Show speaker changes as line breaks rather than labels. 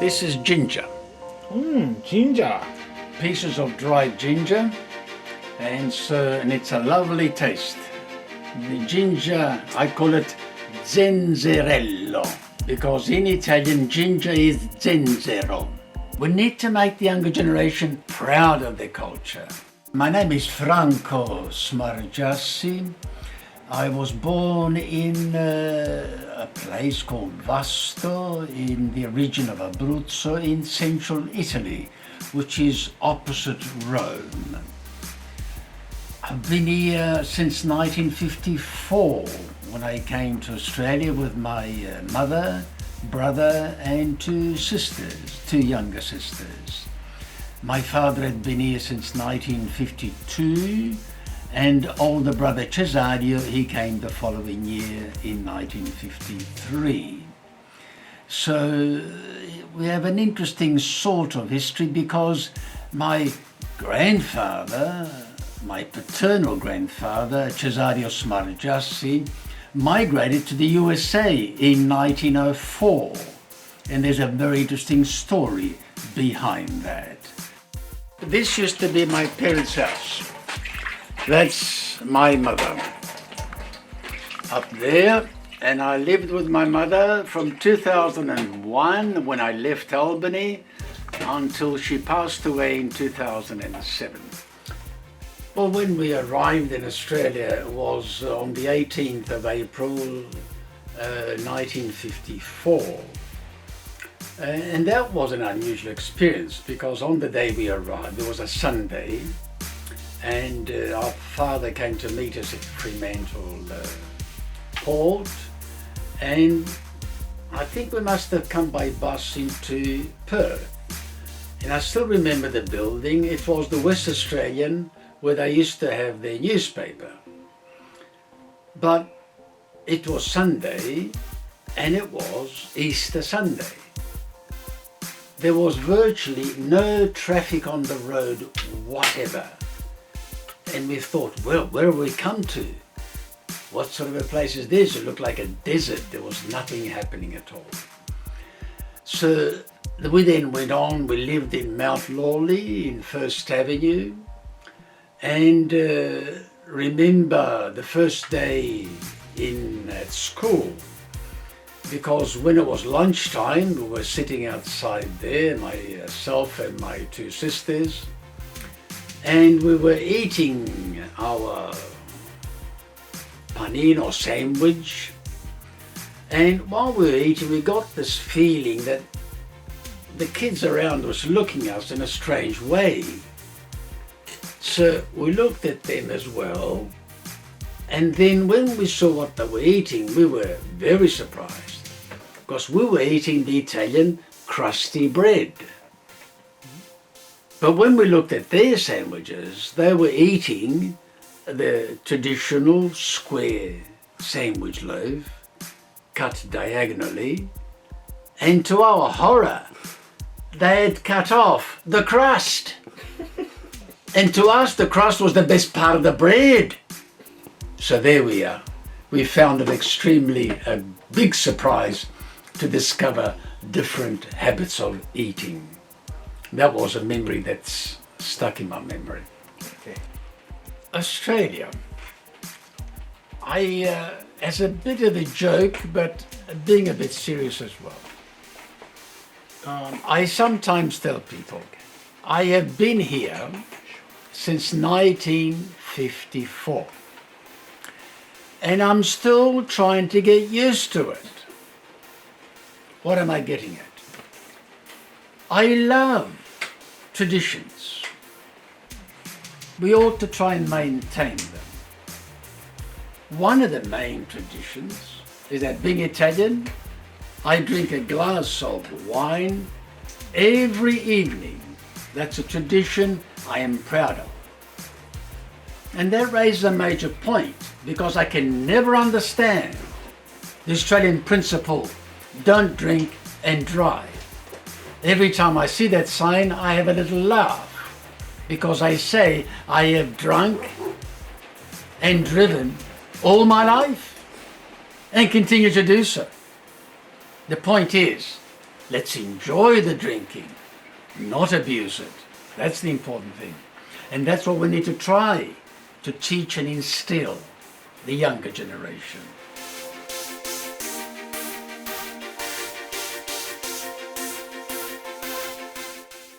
This is ginger.
Ginger.
Pieces of dried ginger, and it's a lovely taste. The ginger, I call it zenzerello, because in Italian ginger is zenzero. We need to make the younger generation proud of their culture. My name is Franco Smargiassi. I was born in a place called Vasto in the region of Abruzzo in central Italy, which is opposite Rome. I've been here since 1954 when I came to Australia with my mother, brother and two younger sisters. My father had been here since 1952, and older brother Cesario, he came the following year in 1953. So we have an interesting sort of history because my grandfather, my paternal grandfather, Cesario Smargiassi, migrated to the USA in 1904. And there's a very interesting story behind that. This used to be my parents' house. That's my mother up there, and I lived with my mother from 2001 when I left Albany until she passed away in 2007. Well, when we arrived in Australia was on the 18th of April 1954. And that was an unusual experience because on the day we arrived, it was a Sunday, and our father came to meet us at Fremantle Port, and I think we must have come by bus into Perth. And I still remember the building. It was the West Australian, where they used to have their newspaper. But it was Sunday, and it was Easter Sunday. There was virtually no traffic on the road whatever. And we thought, well, where have we come to? What sort of a place is this? It looked like a desert. There was nothing happening at all. So we then went on. We lived in Mount Lawley in First Avenue. And remember the first day at school, because when it was lunchtime, we were sitting outside there, myself and my two sisters, and we were eating our panino sandwich. And while we were eating, we got this feeling that the kids around us looking at us in a strange way. So we looked at them as well, and then when we saw what they were eating, we were very surprised because we were eating the Italian crusty bread. But when we looked at their sandwiches, they were eating the traditional square sandwich loaf, cut diagonally, and to our horror, they had cut off the crust. And to us, the crust was the best part of the bread. So there we are. We found it extremely a big surprise to discover different habits of eating. That was a memory that's stuck in my memory. Okay. Australia. As a bit of a joke, but being a bit serious as well. I sometimes tell people, I have been here since 1954. And I'm still trying to get used to it. What am I getting at? I love traditions. We ought to try and maintain them. One of the main traditions is that being Italian, I drink a glass of wine every evening. That's a tradition I am proud of. And that raises a major point because I can never understand the Australian principle, don't drink and drive. Every time I see that sign, I have a little laugh because I say I have drunk and driven all my life and continue to do so. The point is, let's enjoy the drinking, not abuse it. That's the important thing. And that's what we need to try to teach and instill the younger generation.